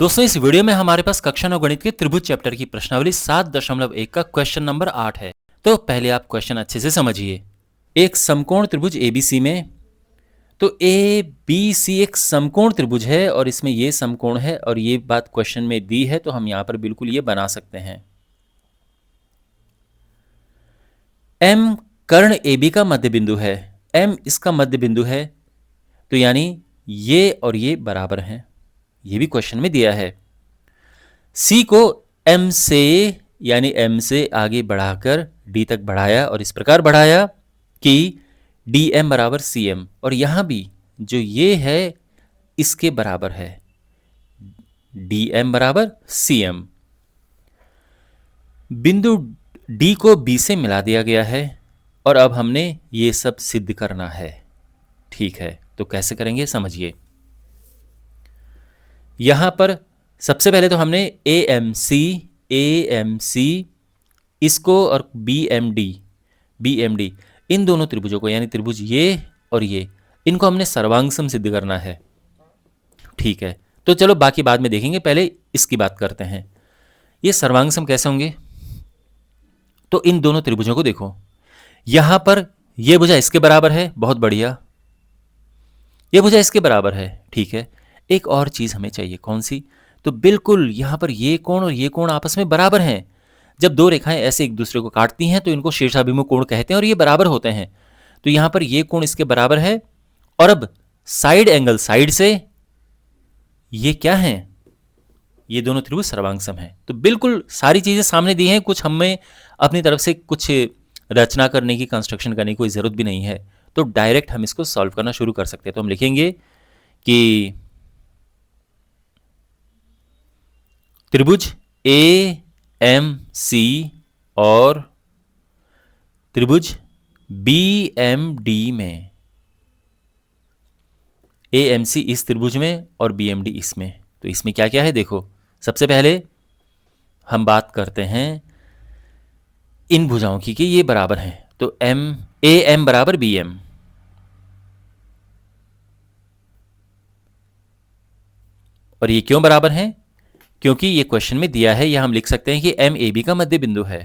दोस्तों इस वीडियो में हमारे पास कक्षा 9 गणित के त्रिभुज चैप्टर की प्रश्नावली 7.1 का क्वेश्चन नंबर 8 है। तो पहले आप क्वेश्चन अच्छे से समझिए। एक समकोण त्रिभुज एबीसी में, तो ए बी सी एक समकोण त्रिभुज है और इसमें ये समकोण है और ये बात क्वेश्चन में दी है, तो हम यहां पर बिल्कुल ये बना सकते हैं। एम कर्ण ए बी का मध्य बिंदु है, एम इसका मध्य बिंदु है, तो यानी ये और ये बराबर हैं, ये भी क्वेश्चन में दिया है। सी को एम से यानी एम से आगे बढ़ाकर डी तक बढ़ाया और इस प्रकार बढ़ाया कि डी एम बराबर सी एम, और यहां भी जो ये है इसके बराबर है, डी एम बराबर सी एम। बिंदु डी को बी से मिला दिया गया है और अब हमने ये सब सिद्ध करना है। ठीक है, तो कैसे करेंगे समझिए। यहां पर सबसे पहले तो हमने ए एम सी इसको और बी एम डी इन दोनों त्रिभुजों को, यानी त्रिभुज ये और ये, इनको हमने सर्वांग सम सिद्ध करना है। ठीक है, तो चलो बाकी बाद में देखेंगे, पहले इसकी बात करते हैं। ये सर्वांग सम कैसे होंगे? तो इन दोनों त्रिभुजों को देखो, यहां पर यह भुजा इसके बराबर है, बहुत बढ़िया, यह भुजा इसके बराबर है। ठीक है, एक और चीज हमें चाहिए, कौन सी? तो बिल्कुल यहां पर ये कोण और ये कोण आपस में बराबर हैं। जब दो रेखाएं ऐसे एक दूसरे को काटती हैं तो इनको शीर्षाभिमुख कोण कहते हैं और ये बराबर होते हैं। तो यहां पर ये कोण इसके बराबर है और अब साइड एंगल साइड से ये क्या है? ये दोनों त्रिभुज सर्वांग सम है। तो बिल्कुल सारी चीजें सामने दी हैं, कुछ हमें अपनी तरफ से कुछ रचना करने की, कंस्ट्रक्शन करने की कोई जरूरत भी नहीं है, तो डायरेक्ट हम इसको सॉल्व करना शुरू कर सकते हैं। तो हम लिखेंगे कि त्रिभुज ए एम सी और त्रिभुज बी एम डी में, ए एम सी इस त्रिभुज में और बी एम डी इसमें, तो इसमें क्या क्या है देखो। सबसे पहले हम बात करते हैं इन भुजाओं की कि ये बराबर हैं, तो एम ए एम बराबर बी एम, और ये क्यों बराबर हैं? क्योंकि ये क्वेश्चन में दिया है, या हम लिख सकते हैं कि एम ए बी का मध्य बिंदु है।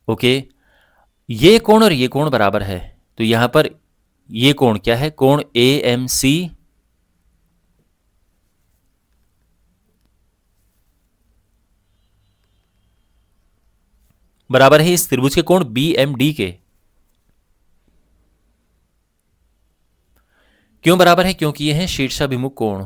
ओके, ये कोण और ये कोण बराबर है, तो यहां पर ये कोण क्या है? कोण ए एम सी बराबर है इस त्रिभुज के कोण बी एम डी के। क्यों बराबर है? क्योंकि ये है शीर्षाभिमुख कोण।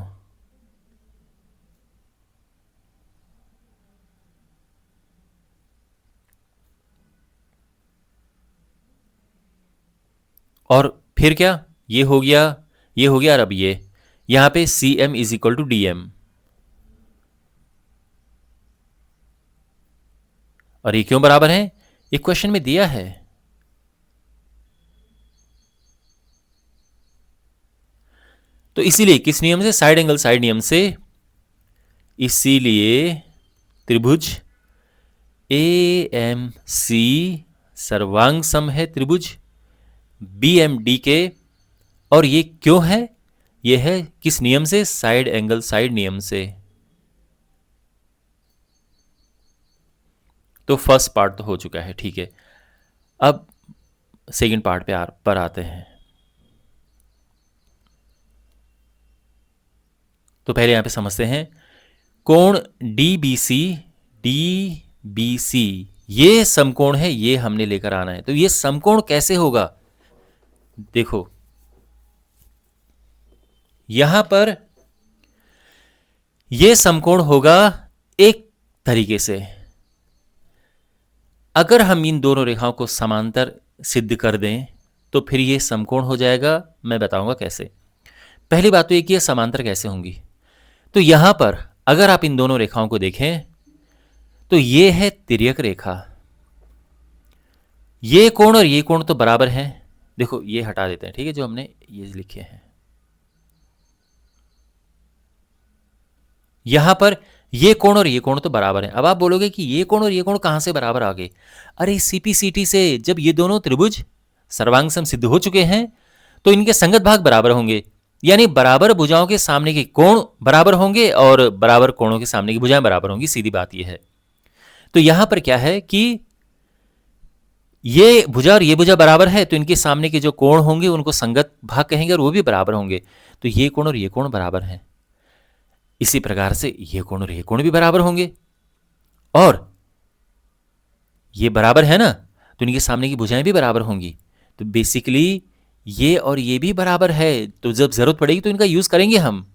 और फिर क्या? ये हो गया, ये हो गया, और अब ये यहां पे C M is equal to D M, और ये क्यों बराबर है? ये क्वेश्चन में दिया है। तो इसीलिए किस नियम से? साइड एंगल साइड नियम से। इसीलिए त्रिभुज ए एम सी सर्वांग सम है त्रिभुज बी एम डी के, और ये क्यों है? ये है किस नियम से? साइड एंगल साइड नियम से। तो फर्स्ट पार्ट तो हो चुका है। ठीक है, अब सेकंड पार्ट पर आते हैं। तो पहले यहां पे समझते हैं कोण डी बी सी ये समकोण है, ये हमने लेकर आना है। तो ये समकोण कैसे होगा? देखो यहां पर ये समकोण होगा एक तरीके से, अगर हम इन दोनों रेखाओं को समांतर सिद्ध कर दें तो फिर ये समकोण हो जाएगा। मैं बताऊंगा कैसे। पहली बात तो ये कि ये समांतर कैसे होंगी। तो यहां पर अगर आप इन दोनों रेखाओं को देखें तो ये है तिर्यक रेखा, ये कोण और ये कोण तो बराबर हैं। देखो ये हटा देते हैं, ठीक है, जो हमने ये लिखे हैं। यहां पर ये कोण और ये कोण तो बराबर है। अब आप बोलोगे कि ये कोण और ये कोण कहाँ से बराबर आ गए? अरे सीपीसीटी से जब ये दोनों त्रिभुज सर्वांग सम सिद्ध हो चुके हैं तो इनके संगत भाग बराबर होंगे, यानी बराबर भुजाओं के सामने के कोण बराबर होंगे और बराबर कोणों के सामने की भुजाएं बराबर होंगी। सीधी बात यह है। तो यहां पर क्या है कि ये भुजा और ये भुजा बराबर है तो इनके सामने के जो कोण होंगे उनको संगत भाग कहेंगे और वो भी बराबर होंगे। तो ये कोण और ये कोण बराबर हैं। इसी प्रकार से ये कोण और ये कोण भी बराबर होंगे और ये बराबर है ना, तो इनके सामने की भुजाएं भी बराबर होंगी। तो बेसिकली ये और ये भी बराबर है, तो जब जरूरत पड़ेगी तो इनका यूज करेंगे हम।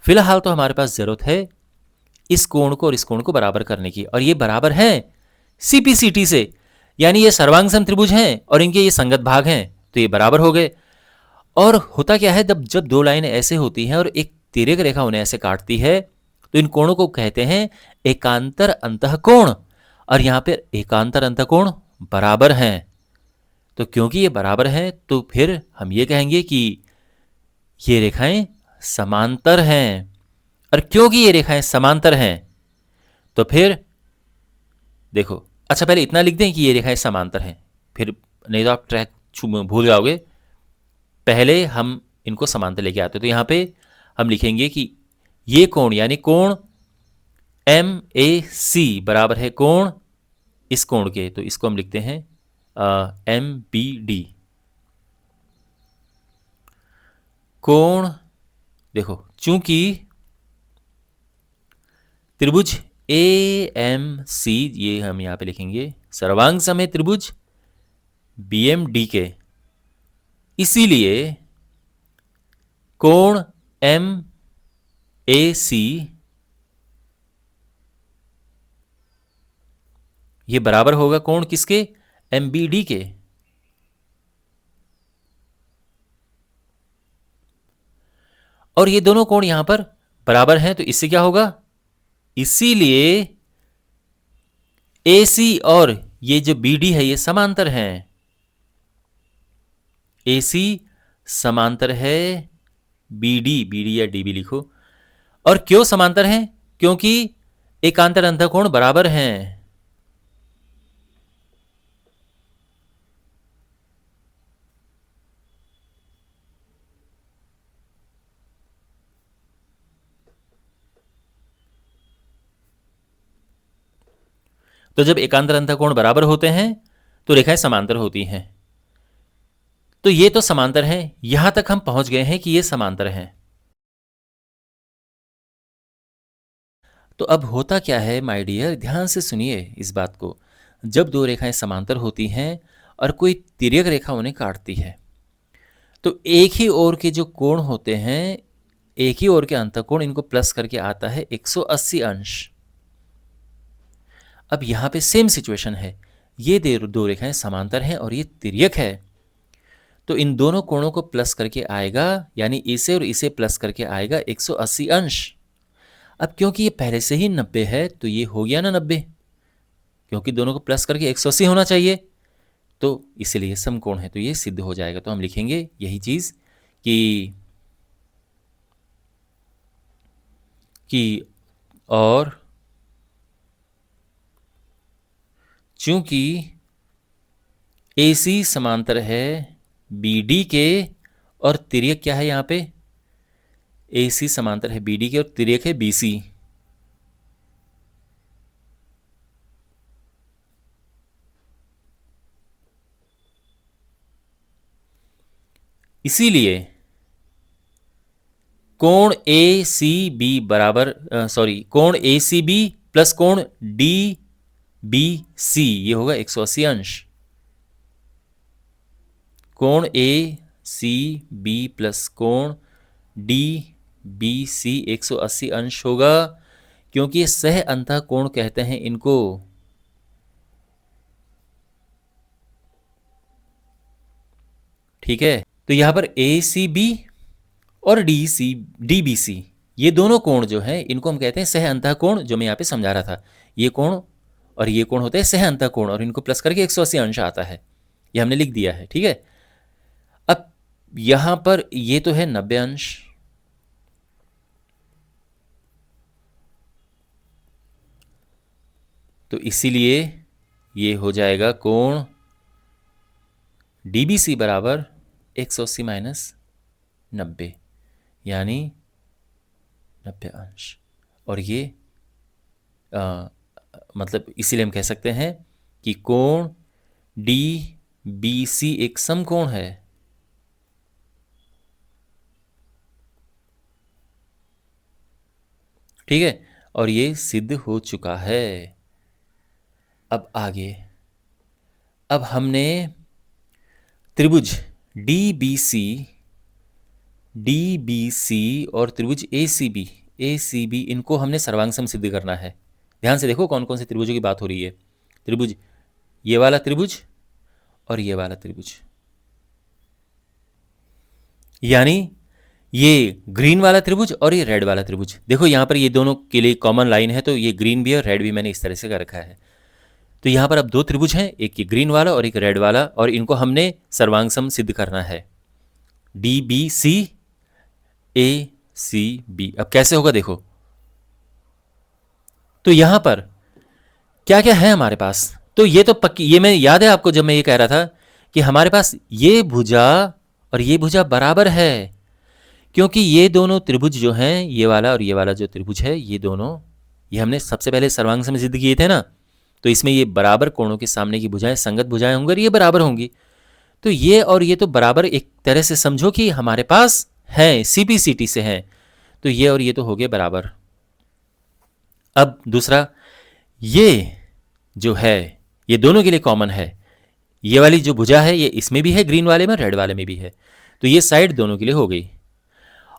फिलहाल तो हमारे पास जरूरत है इस कोण को और इस कोण को बराबर करने की, और ये बराबर हैं सीपीसीटी से, यानी ये सर्वांगसम त्रिभुज हैं और इनके ये संगत भाग हैं, तो ये बराबर हो गए। और होता क्या है, जब दो लाइनें ऐसे होती हैं और एक तिर्यक रेखा उन्हें ऐसे काटती है तो इन कोणों को कहते हैं एकांतर अंतःकोण, और यहां पर एकांतर अंतःकोण बराबर हैं। तो क्योंकि ये बराबर हैं तो फिर हम ये कहेंगे कि ये रेखाएं समांतर हैं, और क्योंकि ये रेखाएं समांतर हैं तो फिर देखो, अच्छा पहले इतना लिख दें कि ये रेखाएं समांतर हैं, फिर नहीं तो आप ट्रैक भूल जाओगे। पहले हम इनको समांतर लेके आते, तो यहां पे हम लिखेंगे कि ये कोण यानी कोण एम ए सी बराबर है कोण इस कोण के, तो इसको हम लिखते हैं एम बी डी। कोण देखो, चूंकि त्रिभुज ए एम सी, ये हम यहां पे लिखेंगे सर्वांग सम है त्रिभुज बी एम डी के, इसीलिए कोण एम ए सी ये बराबर होगा कोण किसके? एम बी डी के। और ये दोनों कोण यहां पर बराबर हैं, तो इससे क्या होगा, इसीलिए ए सी और ये जो बी डी है ये समांतर हैं। ए सी समांतर है बी डी या डी बी लिखो। और क्यों समांतर हैं? क्योंकि एकांतर अंतःकोण बराबर हैं। तो जब एकांतर अंतःकोण बराबर होते हैं तो रेखाएं समांतर होती हैं। तो ये तो समांतर हैं, यहां तक हम पहुंच गए हैं कि ये समांतर हैं। तो अब होता क्या है माय डियर, ध्यान से सुनिए इस बात को। जब दो रेखाएं समांतर होती हैं और कोई तिर्यक रेखा उन्हें काटती है तो एक ही ओर के जो कोण होते हैं, एक ही ओर के अंतःकोण, इनको प्लस करके आता है 180 अंश। अब यहां पे सेम सिचुएशन है, ये दो रेखाएं समांतर हैं और ये तिर्यक है, तो इन दोनों कोणों को प्लस करके आएगा, यानी इसे और इसे प्लस करके आएगा 180 अंश। अब क्योंकि ये पहले से ही 90 है तो ये हो गया ना 90, क्योंकि दोनों को प्लस करके 180 होना चाहिए, तो इसलिए समकोण है, तो ये सिद्ध हो जाएगा। तो हम लिखेंगे यही चीज कि और चूंकि AC समांतर है BD के और तिर्यक क्या है यहां पे, AC समांतर है BD के और तिर्यक है BC, इसीलिए कोण ACB बराबर कोण ACB प्लस कोण DBC ये होगा 180 अंश। कोण ACB प्लस कोण DBC 180 अंश होगा, क्योंकि ये सह अंतःकोण कहते हैं इनको। ठीक है, तो यहां पर ACB और DBC ये दोनों कोण जो हैं इनको हम कहते हैं सह अंतःकोण, जो मैं यहां पे समझा रहा था। ये कोण और ये कोण होते हैं सह अंतःकोण और इनको प्लस करके 180 अंश आता है, ये हमने लिख दिया है। ठीक है, अब यहां पर ये तो है 90 अंश, तो इसीलिए ये हो जाएगा कोण DBC बराबर 180 माइनस 90 यानी 90 अंश। और ये मतलब इसीलिए हम कह सकते हैं कि कोण DBC एक समकोण है। ठीक है, और ये सिद्ध हो चुका है। अब आगे, अब हमने त्रिभुज DBC और त्रिभुज ACB इनको हमने सर्वांग सम सिद्ध करना है। ध्यान से देखो कौन कौन से त्रिभुजों की बात हो रही है। त्रिभुज, ये वाला त्रिभुज और ये वाला त्रिभुज, यानी ये ग्रीन वाला त्रिभुज और ये रेड वाला त्रिभुज। देखो यहाँ पर ये दोनों के लिए कॉमन लाइन है, तो ये ग्रीन भी है और रेड भी मैंने इस तरह से कर रखा है। तो यहाँ पर अब दो त्रिभुज हैं, एक ये ग्रीन वाला और एक रेड वाला, और इनको हमने सर्वांग सम सिद्ध करना है। DBC ACB। अब कैसे होगा देखो, तो यहां पर क्या क्या है हमारे पास। तो ये तो पक्की, ये मैं याद है आपको जब मैं ये कह रहा था कि हमारे पास ये भुजा और ये भुजा बराबर है, क्योंकि ये दोनों त्रिभुज जो हैं, ये वाला और ये वाला जो त्रिभुज है, ये दोनों, ये हमने सबसे पहले सर्वांग सम सिद्ध किए थे ना। तो इसमें ये बराबर कोणों के सामने की भुजाएं संगत भुजाएं होंगी और ये बराबर होंगी। तो ये और ये तो बराबर एक तरह से समझो कि हमारे पास हैं, CPCT से हैं। तो ये और ये तो हो गए बराबर। अब दूसरा, ये जो है ये दोनों के लिए कॉमन है। ये वाली जो भुजा है ये इसमें भी है, ग्रीन वाले में, रेड वाले में भी है। तो ये साइड दोनों के लिए हो गई।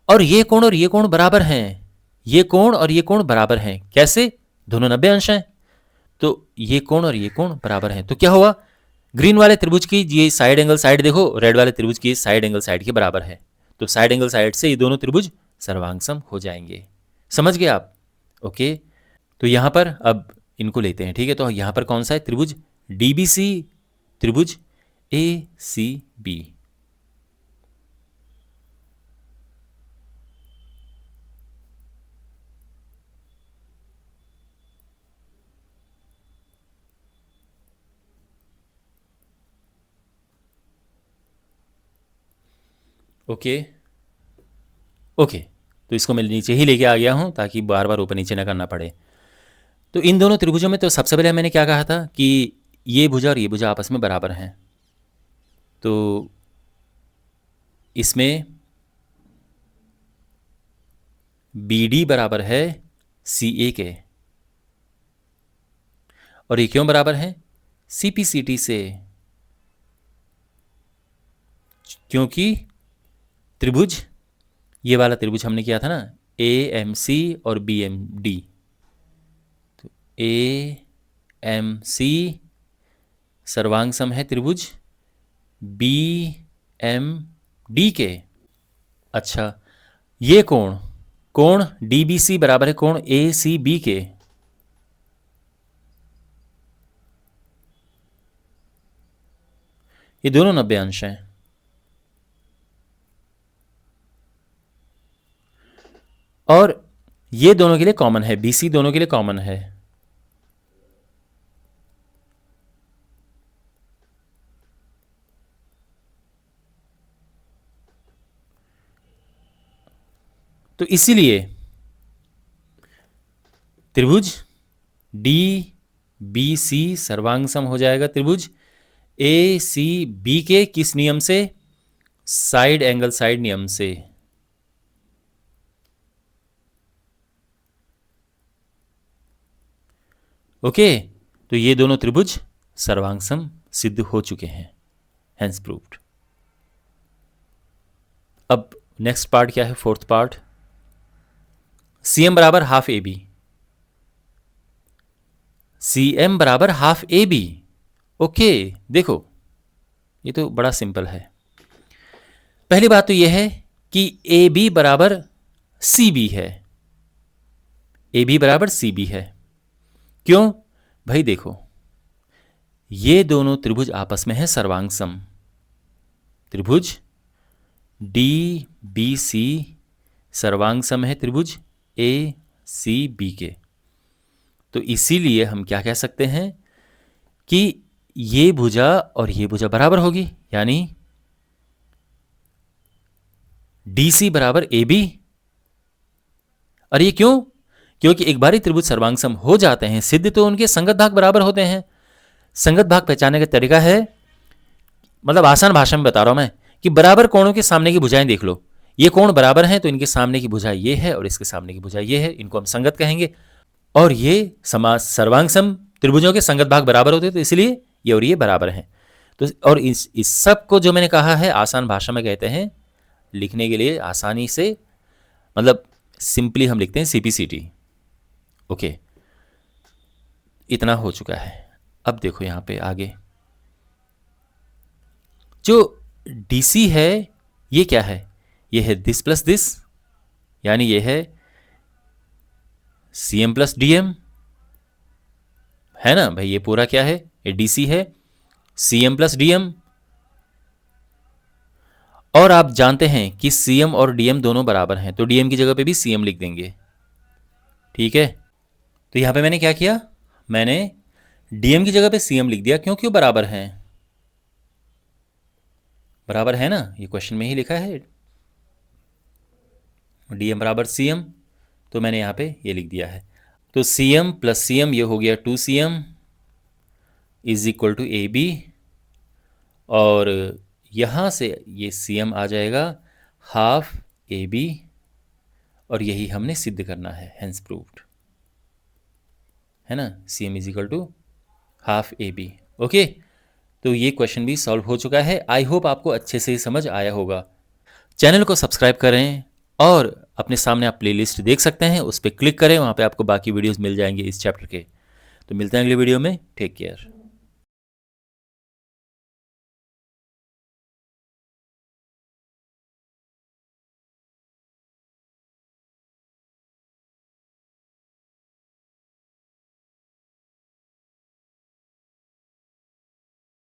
और ये कोण बराबर हैं। ये कोण और ये कोण बराबर हैं। कैसे? दोनों 90 अंश हैं। तो ये कोण और ये कोण बराबर हैं। तो क्या हुआ, ग्रीन वाले त्रिभुज की ये साइड एंगल साइड देखो, रेड वाले त्रिभुज की साइड एंगल साइड के बराबर है। तो साइड एंगल साइड से ये दोनों त्रिभुज सर्वांग सम हो जाएंगे। समझ गए आप? ओके, तो यहां पर अब इनको लेते हैं। ठीक है, तो यहां पर कौन सा है? त्रिभुज DBC, त्रिभुज ACB। ओके ओके, तो इसको मैं नीचे ही लेके आ गया हूं ताकि बार बार ऊपर नीचे ना करना पड़े। तो इन दोनों त्रिभुजों में तो सबसे पहले मैंने क्या कहा था कि ये भुजा और ये भुजा आपस में बराबर हैं। तो इसमें BD बराबर है CA के, और ये क्यों बराबर है? CPCT से, क्योंकि त्रिभुज, ये वाला त्रिभुज हमने किया था ना, AMC और BMD। तो AMC सर्वांग सम है त्रिभुज BMD के। अच्छा, ये कोण DBC बराबर है कोण ACB के। ये दोनों 90 अंश हैं। और ये दोनों के लिए कॉमन है, BC दोनों के लिए कॉमन है। तो इसीलिए त्रिभुज DBC सर्वांग सम हो जाएगा त्रिभुज ACB के। किस नियम से? साइड एंगल साइड नियम से। ओके, तो ये दोनों त्रिभुज सर्वांग सम सिद्ध हो चुके हैं, हेंस प्रूव्ड। अब नेक्स्ट पार्ट क्या है? फोर्थ पार्ट, CM बराबर हाफ AB। CM बराबर हाफ AB। ओके, देखो ये तो बड़ा सिंपल है। पहली बात तो यह है कि AB बराबर CB है। AB बराबर CB है। क्यों भाई? देखो, ये दोनों त्रिभुज आपस में है सर्वांग सम। त्रिभुज DBC सर्वांग सम है त्रिभुज ACB के। तो इसीलिए हम क्या कह सकते हैं कि ये भुजा और ये भुजा बराबर होगी, यानी DC बराबर AB। और ये क्यों? क्योंकि एक बारी त्रिभुज सर्वांग हो जाते हैं सिद्ध तो उनके संगत भाग बराबर होते हैं। संगत भाग पहचानने का तरीका है, मतलब आसान भाषा में बता रहा हूं मैं, कि बराबर कोणों के सामने की भुजाएं देख लो। ये कोण बराबर हैं तो इनके सामने की भुजा ये है और इसके सामने की भुजा ये है, इनको हम संगत कहेंगे। और ये सर्वांग सम त्रिभुजों के संगत भाग बराबर होते हैं, तो इसलिए ये और ये बराबर हैं। तो और इस सब को जो मैंने कहा है आसान भाषा में कहते हैं, लिखने के लिए आसानी से, मतलब सिंपली हम लिखते हैं CPCT। ओके, इतना हो चुका है। अब देखो यहां पे आगे जो DC है ये क्या है? ये है दिस प्लस दिस, यानी ये है CM प्लस DM, है ना भाई? ये पूरा क्या है? ये DC है, CM प्लस DM। और आप जानते हैं कि CM और DM दोनों बराबर हैं, तो DM की जगह पे भी CM लिख देंगे, ठीक है? तो यहां पे मैंने क्या किया, मैंने DM की जगह पे CM लिख दिया। क्यों? क्यों बराबर हैं? बराबर है ना, ये क्वेश्चन में ही लिखा है DM बराबर CM, तो मैंने यहां पे ये लिख दिया है। तो CM प्लस CM ये हो गया 2CM is equal to AB, और यहां से ये CM आ जाएगा हाफ AB, और यही हमने सिद्ध करना है, हेंस प्रूव्ड, है ना? CM is equal to half AB। Okay, तो ये क्वेश्चन भी सॉल्व हो चुका है। आई होप आपको अच्छे से समझ आया होगा। चैनल को सब्सक्राइब करें और अपने सामने आप प्लेलिस्ट देख सकते हैं, उस पर क्लिक करें, वहाँ पे आपको बाकी वीडियोस मिल जाएंगे इस चैप्टर के। तो मिलते हैं अगले वीडियो में, टेक केयर।